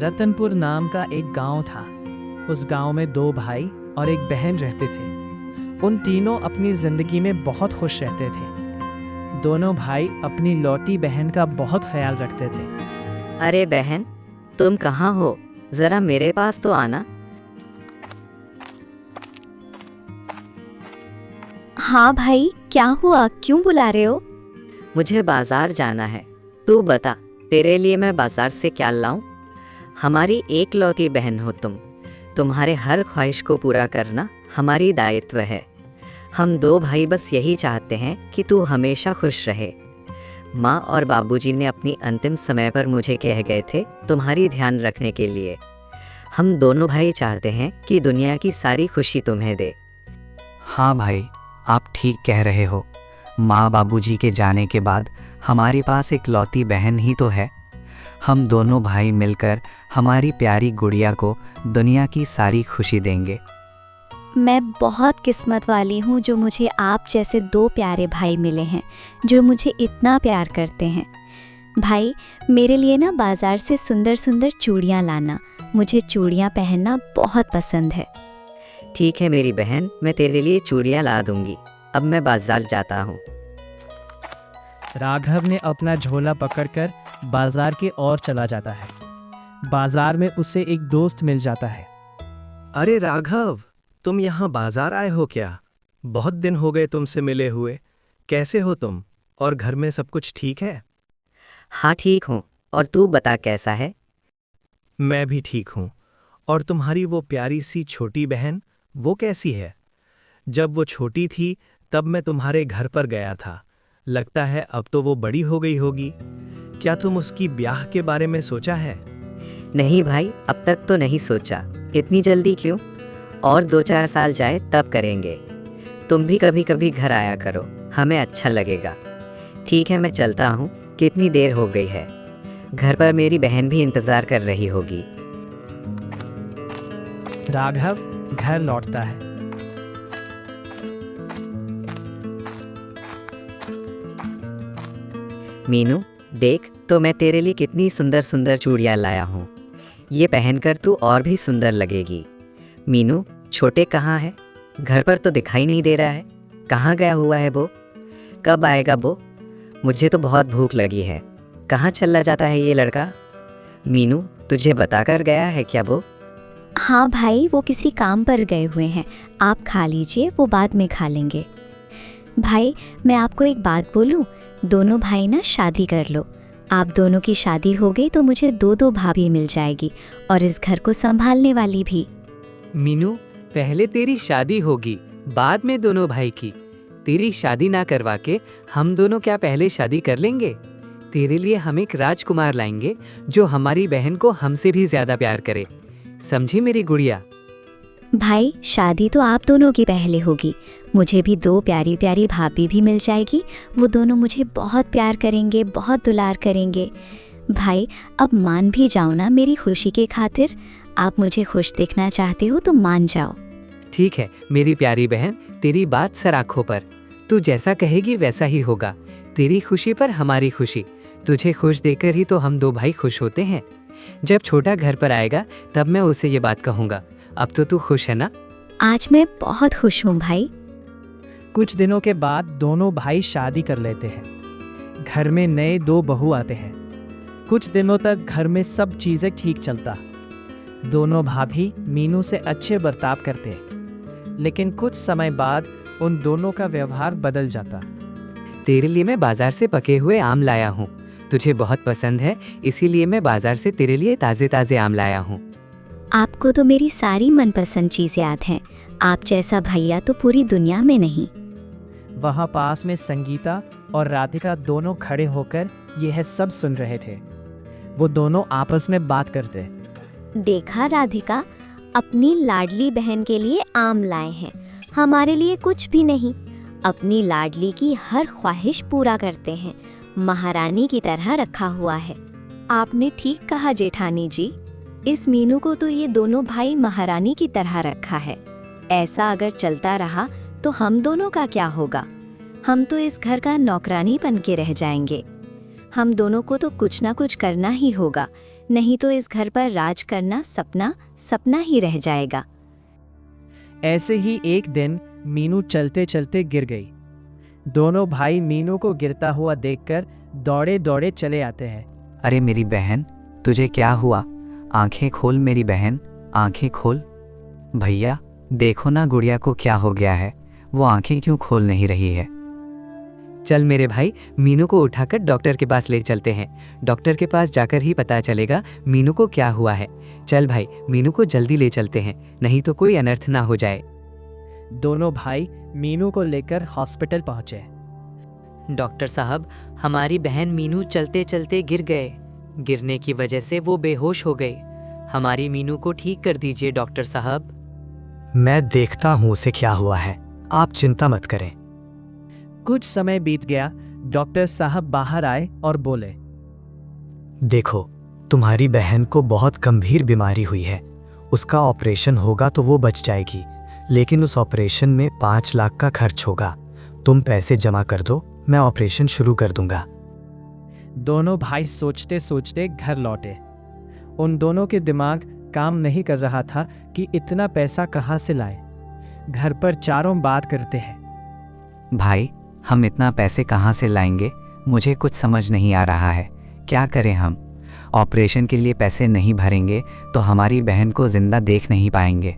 रतनपुर नाम का एक गांव था। उस गांव में दो भाई और एक बहन रहते थे। उन तीनों अपनी जिंदगी में बहुत खुश रहते थे। दोनों भाई अपनी लौती बहन का बहुत ख्याल रखते थे। अरे बहन, तुम कहाँ हो? जरा मेरे पास तो आना। हाँ भाई, क्या हुआ? क्यों बुला रहे हो? मुझे बाजार जाना है। तू बता, तेरे लिए मैं बाजार से क्या लाऊं? हमारी एक लौती बहन हो तुम। तुम्हारे हर ख्वाहिश को पूरा करना हमारी दायित्व है। हम दो भाई बस यही चाहते हैं कि तू हमेशा खुश रहे। माँ और बाबूजी ने अपनी अंतिम समय पर मुझे कह गए थे तुम्हारी ध्यान रखने के लिए। हम दोनों भाई चाहते हैं कि दुनिया की सारी खुशी तुम्हें दे। हाँ भाई, आप ठीक कह रहे हो। माँ बाबूजी के जाने के बाद हमारे पास एक लौती बहन ही तो है। हम दोनों भाई मिलकर हमारी प्यारी गुड़िया को दुनिया की सारी खुशी देंगे। मैं बहुत किस्मत वाली हूँ जो मुझे आप जैसे दो प्यारे भाई मिले हैं जो मुझे इतना प्यार करते हैं। भाई, मेरे लिए ना बाजार से सुंदर सुंदर चूड़ियाँ लाना। मुझे चूड़ियाँ पहनना बहुत पसंद है। ठीक है मेरी बहन, मैं तेरे लिए चूड़ियाँ ला दूंगी। अब मैं बाजार जाता हूँ। राघव ने अपना झोला पकड़कर बाजार की ओर चला जाता है। बाजार में उसे एक दोस्त मिल जाता है। अरे राघव, तुम यहाँ बाजार आए हो क्या? बहुत दिन हो गए तुमसे मिले हुए। कैसे हो तुम? और घर में सब कुछ ठीक है? हाँ ठीक हूँ, और तू बता कैसा है? मैं भी ठीक हूँ। और तुम्हारी वो प्यारी सी छोटी बहन, वो कैसी है? जब वो छोटी थी तब मैं तुम्हारे घर पर गया था। लगता है अब तो वो बड़ी हो गई होगी। क्या तुम उसकी ब्याह के बारे में सोचा है? नहीं भाई, अब तक तो नहीं सोचा। इतनी जल्दी क्यों? और 2-4 साल जाए तब करेंगे। तुम भी कभी कभी घर आया करो, हमें अच्छा लगेगा। ठीक है, मैं चलता हूँ। कितनी देर हो गई है? घर पर मेरी बहन भी इंतज़ार कर रही होगी। राघव घर लौटता है। मीनू, देख तो मैं तेरे लिए कितनी सुंदर सुंदर चूड़ियाँ लाया हूँ। ये पहनकर तू और भी सुंदर लगेगी। मीनू, छोटे कहाँ है? घर पर तो दिखाई नहीं दे रहा है। कहाँ गया हुआ है वो? कब आएगा वो? मुझे तो बहुत भूख लगी है। कहाँ चला जाता है ये लड़का? मीनू, तुझे बताकर गया है क्या वो? हाँ भाई, वो किसी काम पर गए हुए हैं। आप खा लीजिए, वो बाद में खा लेंगे। भाई, मैं आपको एक बात बोलूँ? दोनों भाई ना शादी कर लो। आप दोनों की शादी हो गई तो मुझे 2-2 भाभी मिल जाएगी और इस घर को संभालने वाली भी। मीनू, पहले तेरी शादी होगी, बाद में दोनों भाई की। तेरी शादी ना करवा के हम दोनों क्या पहले शादी कर लेंगे? तेरे लिए हम एक राजकुमार लाएंगे जो हमारी बहन को हमसे भी ज्यादा प्यार करे। समझी मेरी गुड़िया? भाई, शादी तो आप दोनों की पहले होगी। मुझे भी 2 प्यारी प्यारी भाभी भी मिल जाएगी। वो दोनों मुझे बहुत प्यार करेंगे, बहुत दुलार करेंगे। भाई, अब मान भी जाओ ना मेरी खुशी के खातिर। आप मुझे खुश देखना चाहते हो तो मान जाओ। ठीक है मेरी प्यारी बहन, तेरी बात सर आँखों पर। तू जैसा कहेगी वैसा ही होगा। तेरी खुशी पर हमारी खुशी। तुझे खुश देखकर ही तो हम दो भाई खुश होते हैं। जब छोटा घर पर आएगा तब मैं उसे ये बात कहूँगा। अब तो तू खुश है ना? आज मैं बहुत खुश हूँ भाई। कुछ दिनों के बाद दोनों भाई शादी कर लेते हैं। घर में नए 2 बहू आते हैं। कुछ दिनों तक घर में सब चीज़ें ठीक चलता। दोनों भाभी मीनू से अच्छे बर्ताव करते, लेकिन कुछ समय बाद उन दोनों का व्यवहार बदल जाता। तेरे लिए मैं बाजार से पके हुए आम लाया हूँ। तुझे बहुत पसंद है, इसीलिए मैं बाजार से तेरे लिए ताज़े ताज़े आम लाया हूँ। आपको तो मेरी सारी मनपसंद चीज़ें याद हैं। आप जैसा भैया तो पूरी दुनिया में नहीं। वहाँ पास में संगीता और राधिका दोनों खड़े होकर यह सब सुन रहे थे। वो दोनों आपस में बात करते। देखा राधिका, अपनी लाडली बहन के लिए आम लाए हैं, हमारे लिए कुछ भी नहीं। अपनी लाडली की हर ख्वाहिश पूरा करते हैं, महारानी की तरह रखा हुआ है। आपने ठीक कहा जेठानी जी। इस मीनू को तो ये दोनों भाई महारानी की तरह रखा है। ऐसा अगर चलता रहा तो हम दोनों का क्या होगा? हम तो इस घर का नौकरानी बन के रह जाएंगे। हम दोनों को तो कुछ ना कुछ करना ही होगा, नहीं तो इस घर पर राज करना सपना सपना ही रह जाएगा। ऐसे ही एक दिन मीनू चलते चलते गिर गई। दोनों भाई मीनू को गिरता हुआ देखकर दौड़े दौड़े चले आते हैं। अरे मेरी बहन, तुझे क्या हुआ? आंखें खोल मेरी बहन, आंखें खोल। भैया देखो ना गुड़िया को क्या हो गया है, वो आंखें क्यों खोल नहीं रही है? चल मेरे भाई, मीनू को उठाकर डॉक्टर के पास ले चलते हैं। डॉक्टर के पास जाकर ही पता चलेगा मीनू को क्या हुआ है। चल भाई, मीनू को जल्दी ले चलते हैं, नहीं तो कोई अनर्थ ना हो जाए। दोनों भाई मीनू को लेकर हॉस्पिटल पहुंचे। डॉक्टर साहब, हमारी बहन मीनू चलते चलते गिर गए। गिरने की वजह से वो बेहोश हो गई। हमारी मीनू को ठीक कर दीजिए डॉक्टर साहब। मैं देखता हूँ उसे क्या हुआ है, आप चिंता मत करें। कुछ समय बीत गया। डॉक्टर साहब बाहर आए और बोले, देखो, तुम्हारी बहन को बहुत गंभीर बीमारी हुई है। उसका ऑपरेशन होगा तो वो बच जाएगी, लेकिन उस ऑपरेशन में 5 लाख का खर्च होगा। तुम पैसे जमा कर दो, मैं ऑपरेशन शुरू कर दूंगा। दोनों भाई सोचते सोचते घर लौटे। उन दोनों के दिमाग काम नहीं कर रहा था कि इतना पैसा कहाँ से लाए। घर पर चारों बात करते हैं। भाई, हम इतना पैसे कहाँ से लाएंगे? मुझे कुछ समझ नहीं आ रहा है। क्या करें हम? ऑपरेशन के लिए पैसे नहीं भरेंगे तो हमारी बहन को जिंदा देख नहीं पाएंगे।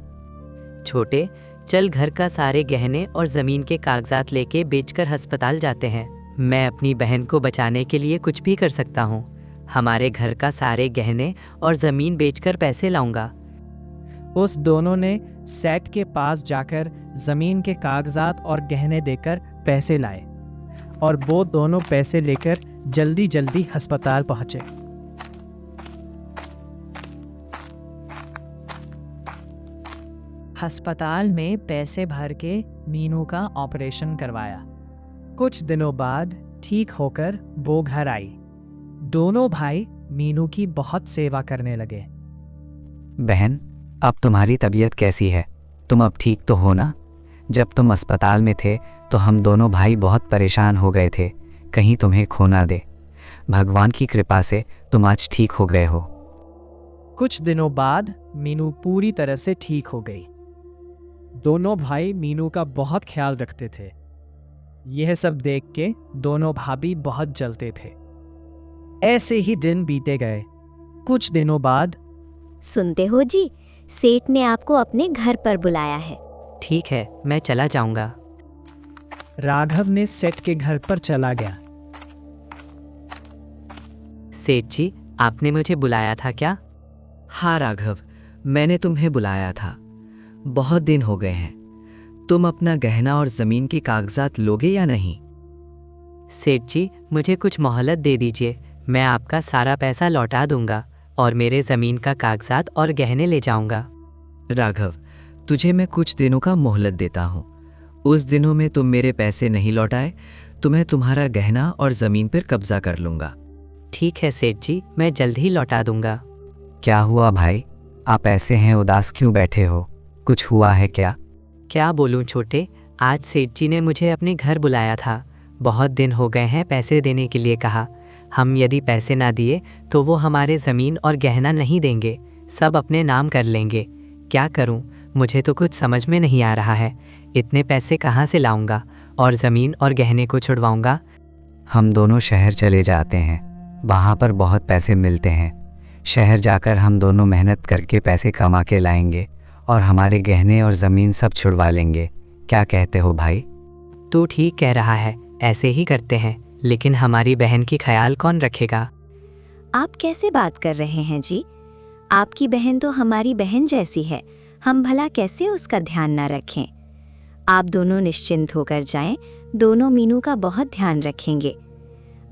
छोटे, चल घर का सारे गहने और ज़मीन के कागजात लेके बेचकर अस्पताल जाते हैं। मैं अपनी बहन को बचाने के लिए कुछ भी कर सकता हूँ। हमारे घर का सारे गहने और ज़मीन बेचकर पैसे लाऊंगा। उस दोनों ने सेठ के पास जाकर जमीन के कागजात और गहने देकर पैसे लाए और वो दोनों पैसे लेकर जल्दी जल्दी अस्पताल पहुंचे। अस्पताल में पैसे भर के मीनू का ऑपरेशन करवाया। कुछ दिनों बाद ठीक होकर वो घर आई। दोनों भाई मीनू की बहुत सेवा करने लगे। बहन, अब तुम्हारी तबीयत कैसी है? तुम अब ठीक तो हो ना? जब तुम अस्पताल में थे तो हम दोनों भाई बहुत परेशान हो गए थे, कहीं तुम्हें खो ना दे। भगवान की कृपा से तुम आज ठीक हो गए हो। कुछ दिनों बाद मीनू पूरी तरह से ठीक हो गई। दोनों भाई मीनू का बहुत ख्याल रखते थे। यह सब देख के दोनों भाभी बहुत जलते थे। ऐसे ही दिन बीते गए। कुछ दिनों बाद, सुनते हो जी, सेठ ने आपको अपने घर पर बुलाया है। ठीक है, मैं चला जाऊंगा। राघव ने सेठ के घर पर चला गया। सेठ जी, आपने मुझे बुलाया था क्या? हाँ राघव, मैंने तुम्हें बुलाया था। बहुत दिन हो गए हैं। तुम अपना गहना और जमीन के कागजात लोगे या नहीं? सेठ जी, मुझे कुछ मोहलत दे दीजिए। मैं आपका सारा पैसा लौटा दूंगा और मेरे ज़मीन का कागजात और गहने ले जाऊंगा। राघव, तुझे मैं कुछ दिनों का मोहलत देता हूँ। उस दिनों में तुम मेरे पैसे नहीं लौटाए तो मैं तुम्हारा गहना और ज़मीन पर कब्जा कर लूँगा। ठीक है सेठ जी, मैं जल्द ही लौटा दूंगा। क्या हुआ भाई, आप ऐसे हैं, उदास क्यों बैठे हो? कुछ हुआ है क्या? क्या बोलूं छोटे, आज सेठ जी ने मुझे अपने घर बुलाया था। बहुत दिन हो गए हैं पैसे देने के लिए कहा। हम यदि पैसे ना दिए तो वो हमारे ज़मीन और गहना नहीं देंगे, सब अपने नाम कर लेंगे। क्या करूं, मुझे तो कुछ समझ में नहीं आ रहा है। इतने पैसे कहाँ से लाऊंगा और ज़मीन और गहने को छुड़वाऊंगा? हम दोनों शहर चले जाते हैं, वहाँ पर बहुत पैसे मिलते हैं। शहर जाकर हम दोनों मेहनत करके पैसे कमा के लाएंगे और हमारे गहने और ज़मीन सब छुड़वा लेंगे। क्या कहते हो भाई? तू ठीक कह रहा है, ऐसे ही करते हैं। लेकिन हमारी बहन की ख्याल कौन रखेगा? आप कैसे बात कर रहे हैं जी? आपकी बहन तो हमारी बहन जैसी है, हम भला कैसे उसका ध्यान ना रखें? आप दोनों निश्चिंत होकर जाएं, दोनों मीनू का बहुत ध्यान रखेंगे।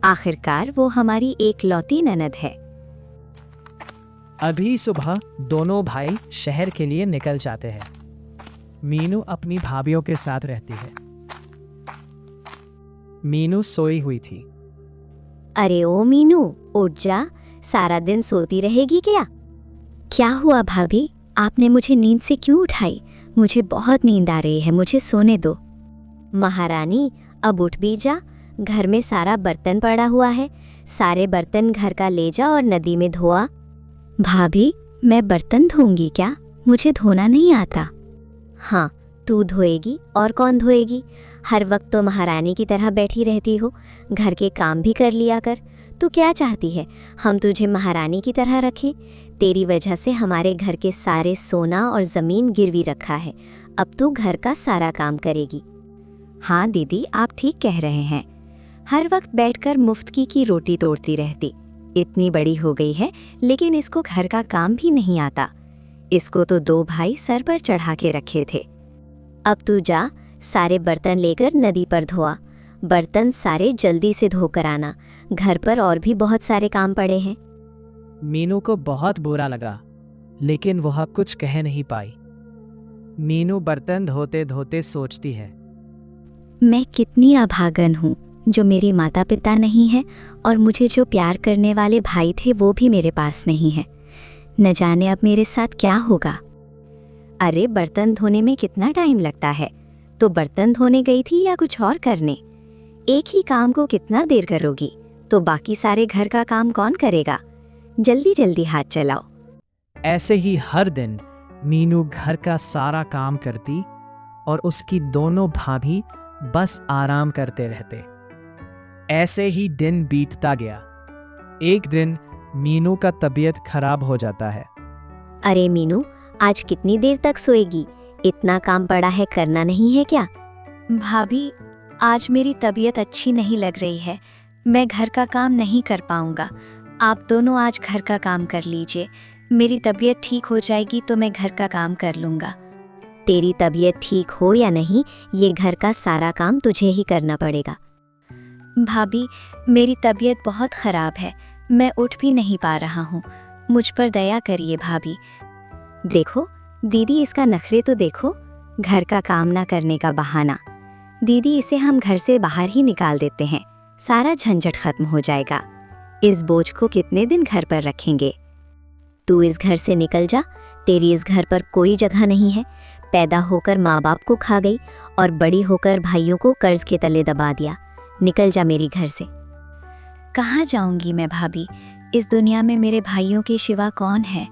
आखिरकार वो हमारी एकलौती ननद है। अभी सुबह दोनों भाई शहर के लिए निकल जाते हैं। मीनू अपनी भाभीयों के साथ रहती है। मीनू सोई हुई थी। अरे ओ मीनू, उठ जा, सारा दिन सोती रहेगी क्या? क्या हुआ भाभी, आपने मुझे नींद से क्यों उठाई? मुझे बहुत नींद आ रही है, मुझे सोने दो। महारानी, अब उठ भी जा। घर में सारा बर्तन पड़ा हुआ है, सारे बर्तन घर का ले जा और नदी में धोआ। भाभी, मैं बर्तन धोऊंगी क्या? मुझे धोना नहीं आता। हाँ, तू धोएगी और कौन धोएगी? हर वक्त तो महारानी की तरह बैठी रहती हो, घर के काम भी कर लिया कर। तू क्या चाहती है, हम तुझे महारानी की तरह रखें? तेरी वजह से हमारे घर के सारे सोना और ज़मीन गिरवी रखा है। अब तू घर का सारा काम करेगी। हाँ दीदी, आप ठीक कह रहे हैं। हर वक्त बैठकर मुफ्त की रोटी तोड़ती रहती। इतनी बड़ी हो गई है लेकिन इसको घर का काम भी नहीं आता। इसको तो 2 भाई सर पर चढ़ा के रखे थे। अब तू जा, सारे बर्तन लेकर नदी पर धोआ। बर्तन सारे जल्दी से धोकर आना, घर पर और भी बहुत सारे काम पड़े हैं। मीनू को बहुत बुरा लगा, लेकिन वह कुछ कह नहीं पाई। मीनू बर्तन धोते धोते सोचती है, मैं कितनी अभागन हूँ जो मेरी माता पिता नहीं है और मुझे जो प्यार करने वाले भाई थे वो भी मेरे पास नहीं है। न जाने अब मेरे साथ क्या होगा। अरे बर्तन धोने में कितना टाइम लगता है? तो बर्तन धोने गई थी या कुछ और करने? एक ही काम को कितना देर करोगी? तो बाकी सारे घर का काम कौन करेगा? जल्दी जल्दी हाथ चलाओ। ऐसे ही हर दिन मीनू घर का सारा काम करती और उसकी दोनों भाभी बस आराम करते रहते। ऐसे ही दिन बीतता गया। एक दिन मीनू का तबीयत खराब हो जाता है। अरे मीनू, आज कितनी देर तक सोएगी? इतना काम पड़ा है, करना नहीं है क्या? भाभी, आज मेरी तबीयत अच्छी नहीं लग रही है। मैं घर का काम नहीं कर पाऊंगा। आप दोनों आज घर का काम कर लीजिए। मेरी तबीयत ठीक हो जाएगी तो मैं घर का काम कर लूंगा। तेरी तबीयत ठीक हो या नहीं, ये घर का सारा काम तुझे ही करना पड़ेगा। भाभी, मेरी तबीयत बहुत खराब है। मैं उठ भी नहीं पा रहा हूँ। मुझ पर दया करिए भाभी। देखो दीदी, इसका नखरे तो देखो। घर का काम ना करने का बहाना। दीदी, इसे हम घर से बाहर ही निकाल देते हैं, सारा झंझट खत्म हो जाएगा। इस बोझ को कितने दिन घर पर रखेंगे? तू इस घर से निकल जा। तेरी इस घर पर कोई जगह नहीं है। पैदा होकर माँ बाप को खा गई और बड़ी होकर भाइयों को कर्ज के तले दबा दिया। निकल जा मेरी घर से। कहाँ जाऊंगी मैं भाभी? इस दुनिया में मेरे भाइयों के सिवा कौन है?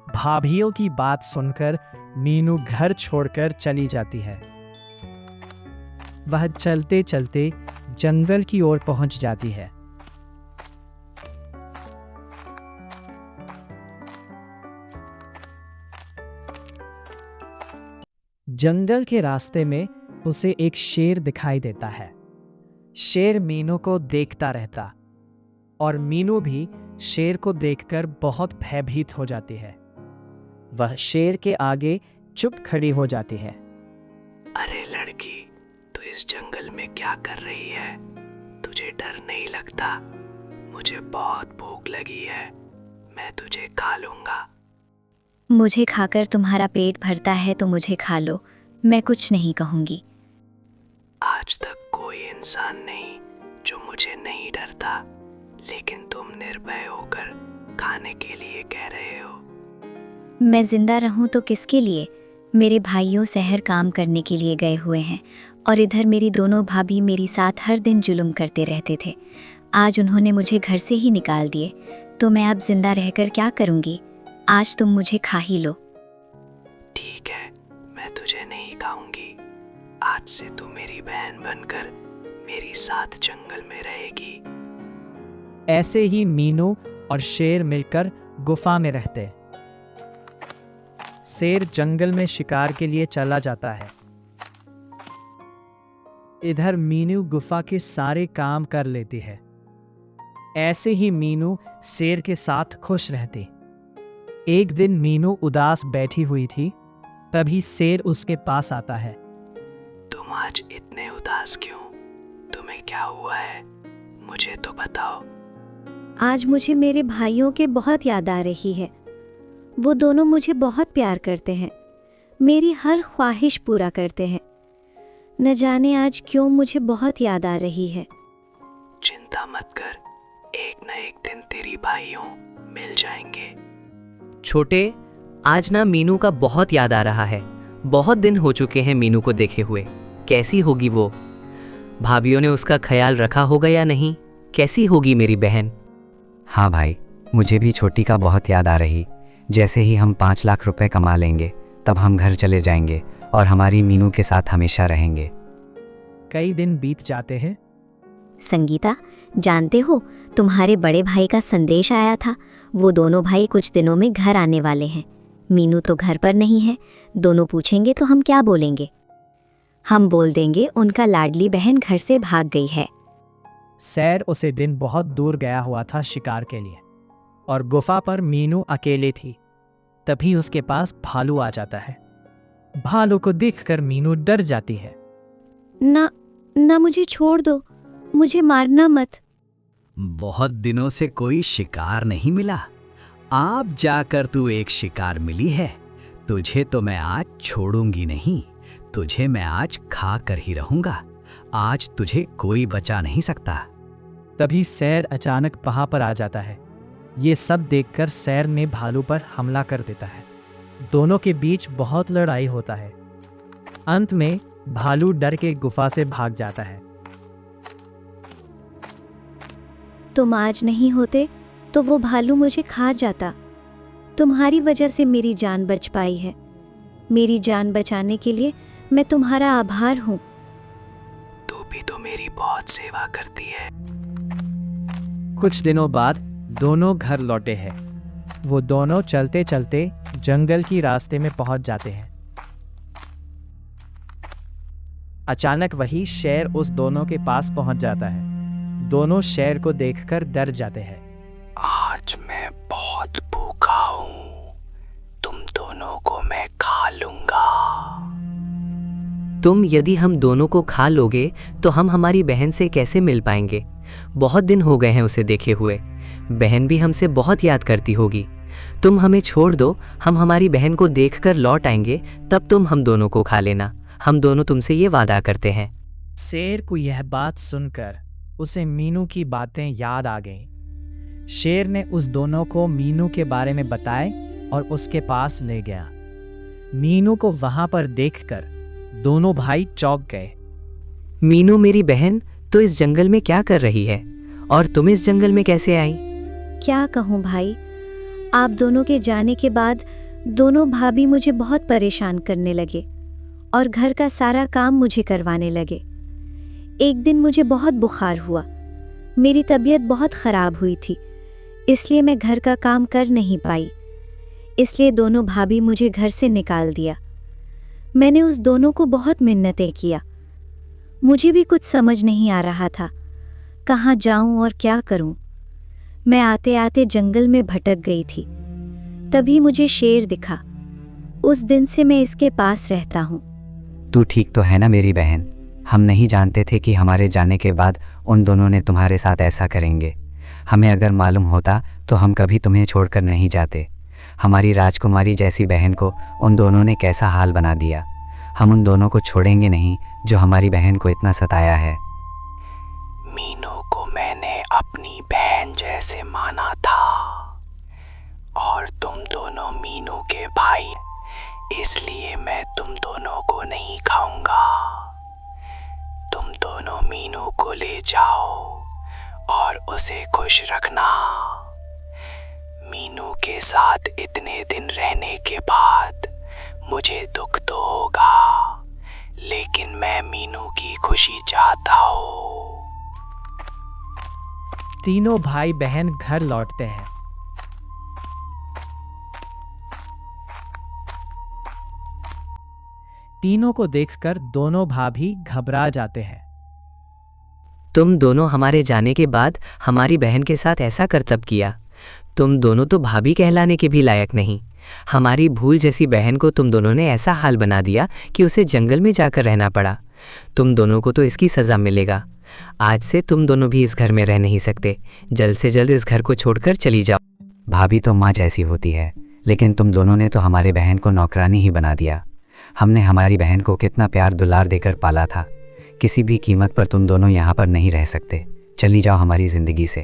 भाभियों की बात सुनकर मीनू घर छोड़कर चली जाती है। वह चलते चलते जंगल की ओर पहुंच जाती है। जंगल के रास्ते में उसे एक शेर दिखाई देता है। शेर मीनू को देखता रहता और मीनू भी शेर को देखकर बहुत भयभीत हो जाती है। वह शेर के आगे चुप खड़ी हो जाती है। अरे लड़की, तू इस जंगल में क्या कर रही है? तुझे डर नहीं लगता? मुझे बहुत भूख लगी है, मैं तुझे खा लूंगा। मुझे खाकर तुम्हारा पेट भरता है तो मुझे खा लो, मैं कुछ नहीं कहूंगी। आज तक कोई इंसान नहीं जो मुझे नहीं डरता, लेकिन तुम निर्भय होकर खाने के लिए कह रहे हो। मैं जिंदा रहूं तो किसके लिए? मेरे भाइयों शहर काम करने के लिए गए हुए हैं और इधर मेरी दोनों भाभी मेरी साथ हर दिन जुल्म करते रहते थे। आज उन्होंने मुझे घर से ही निकाल दिए, तो मैं अब जिंदा रहकर क्या करूंगी? आज तुम मुझे खा ही लो। ठीक है, मैं तुझे नहीं खाऊंगी। आज से तू मेरी बहन बनकर मेरी साथ जंगल में रहेगी। ऐसे ही मीनू और शेर मिलकर गुफा में रहते। शेर जंगल में शिकार के लिए चला जाता है। इधर मीनू गुफा के सारे काम कर लेती है। ऐसे ही मीनू शेर के साथ खुश रहती। एक दिन मीनू उदास बैठी हुई थी, तभी शेर उसके पास आता है। तुम आज इतने उदास क्यों? तुम्हें क्या हुआ है? मुझे तो बताओ। आज मुझे मेरे भाइयों के बहुत याद आ रही है। वो दोनों मुझे बहुत प्यार करते हैं, मेरी हर ख्वाहिश पूरा करते हैं। न जाने आज क्यों मुझे बहुत याद आ रही है। चिंता मत कर, एक न एक दिन तेरी भाइयों मिल जाएंगे। छोटे, आज ना मीनू का बहुत याद आ रहा है। बहुत दिन हो चुके हैं मीनू को देखे हुए। कैसी होगी वो? भाभीयों ने उसका ख्याल रखा होगा या नहीं? कैसी होगी मेरी बहन? हाँ भाई, मुझे भी छोटी का बहुत याद आ रही। जैसे ही हम 5 लाख रुपए कमा लेंगे तब हम घर चले जाएंगे और हमारी मीनू के साथ हमेशा रहेंगे। कई दिन बीत जाते हैं। संगीता, जानते हो तुम्हारे बड़े भाई का संदेश आया था। वो दोनों भाई कुछ दिनों में घर आने वाले हैं। मीनू तो घर पर नहीं है। दोनों पूछेंगे तो हम क्या बोलेंगे? हम बोल देंगे उनका लाडली बहन घर से भाग गई है। सैर उसे दिन बहुत दूर गया हुआ था शिकार के लिए और गुफा पर मीनू अकेले थी। तभी उसके पास भालू आ जाता है। भालू को देखकर मीनू डर जाती है। ना ना, मुझे छोड़ दो, मुझे मारना मत। बहुत दिनों से कोई शिकार नहीं मिला। आप जाकर तू एक शिकार मिली है। तुझे तो मैं आज छोड़ूंगी नहीं। तुझे मैं आज खा कर ही रहूंगा। आज तुझे कोई बचा नहीं सकता। तभी सैर अचानक वहां पर आ जाता है। ये सब देखकर सैर ने भालू पर हमला कर देता है। दोनों के बीच बहुत लड़ाई होता है। अंत में भालू डर के गुफा से भाग जाता है। तुम आज नहीं होते तो वो भालू मुझे खा जाता। तुम्हारी वजह से मेरी जान बच पाई है। मेरी जान बचाने के लिए मैं तुम्हारा आभार हूँ। तू भी तो मेरी बहुत सेवा करती है। कुछ दिनों बाद दोनों घर लौटे हैं। वो दोनों चलते चलते जंगल की रास्ते में पहुंच जाते हैं। अचानक वही शेर उस दोनों के पास पहुंच जाता है। दोनों शेर को देखकर डर जाते हैं। आज मैं बहुत भूखा हूँ। तुम दोनों को मैं खा लूंगा। तुम यदि हम दोनों को खा लोगे तो हम हमारी बहन से कैसे मिल पाएंगे? बहुत दिन हो गए हैं उसे देखे हुए। बहन भी हमसे बहुत याद करती होगी। तुम हमें छोड़ दो, हम हमारी बहन को देखकर लौट आएंगे, तब तुम हम दोनों को खा लेना। हम दोनों तुमसे ये वादा करते हैं। शेर को यह बात सुनकर उसे मीनू की बातें याद आ गईं। शेर ने उस दोनों को मीनू के बारे में बताए और उसके पास ले गया। मीनू को वहां पर देखकर दोनों भाई चौंक गए। मीनू मेरी बहन तो इस जंगल में क्या कर रही है? और तुम इस जंगल में कैसे आई? क्या कहूँ भाई, आप दोनों के जाने के बाद दोनों भाभी मुझे बहुत परेशान करने लगे और घर का सारा काम मुझे करवाने लगे। एक दिन मुझे बहुत बुखार हुआ। मेरी तबीयत बहुत ख़राब हुई थी, इसलिए मैं घर का काम कर नहीं पाई। इसलिए दोनों भाभी मुझे घर से निकाल दिया। मैंने उस दोनों को बहुत मिन्नतें किया। मुझे भी कुछ समझ नहीं आ रहा था, कहाँ जाऊं और क्या करूं। मैं आते आते जंगल में भटक गई थी। तभी मुझे शेर दिखा। उस दिन से मैं इसके पास रहता हूँ। तू ठीक तो है ना मेरी बहन? हम नहीं जानते थे कि हमारे जाने के बाद उन दोनों ने तुम्हारे साथ ऐसा करेंगे। हमें अगर मालूम होता तो हम कभी तुम्हें छोड़कर नहीं जाते। हमारी राजकुमारी जैसी बहन को उन दोनों ने कैसा हाल बना दिया। हम उन दोनों को छोड़ेंगे नहीं जो हमारी बहन को इतना सताया है। मीनू को मैंने अपनी बहन जैसे माना था और तुम दोनों मीनू के भाई, इसलिए मैं तुम दोनों को नहीं खाऊंगा। तुम दोनों मीनू को ले जाओ और उसे खुश रखना। मीनू के साथ इतने दिन रहने के बाद मुझे दुख तो होगा, लेकिन मैं मीनू की खुशी चाहता हूँ। तीनों भाई बहन घर लौटते हैं। तीनों को देखकर दोनों भाभी घबरा जाते हैं। तुम दोनों हमारे जाने के बाद हमारी बहन के साथ ऐसा करतब किया। तुम दोनों तो भाभी कहलाने के भी लायक नहीं। हमारी भूल जैसी बहन को तुम दोनों ने ऐसा हाल बना दिया कि उसे जंगल में जाकर रहना पड़ा। तुम दोनों को तो इसकी सज़ा मिलेगा। आज से तुम दोनों भी इस घर में रह नहीं सकते। जल्द से जल्द इस घर को छोड़कर चली जाओ। भाभी तो माँ जैसी होती है, लेकिन तुम दोनों ने तो हमारी बहन को नौकरानी ही बना दिया। हमने हमारी बहन को कितना प्यार दुलार देकर पाला था। किसी भी कीमत पर तुम दोनों यहाँ पर नहीं रह सकते। चली जाओ हमारी ज़िंदगी से।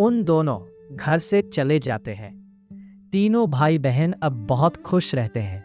उन दोनों घर से चले जाते हैं। तीनों भाई बहन अब बहुत खुश रहते हैं।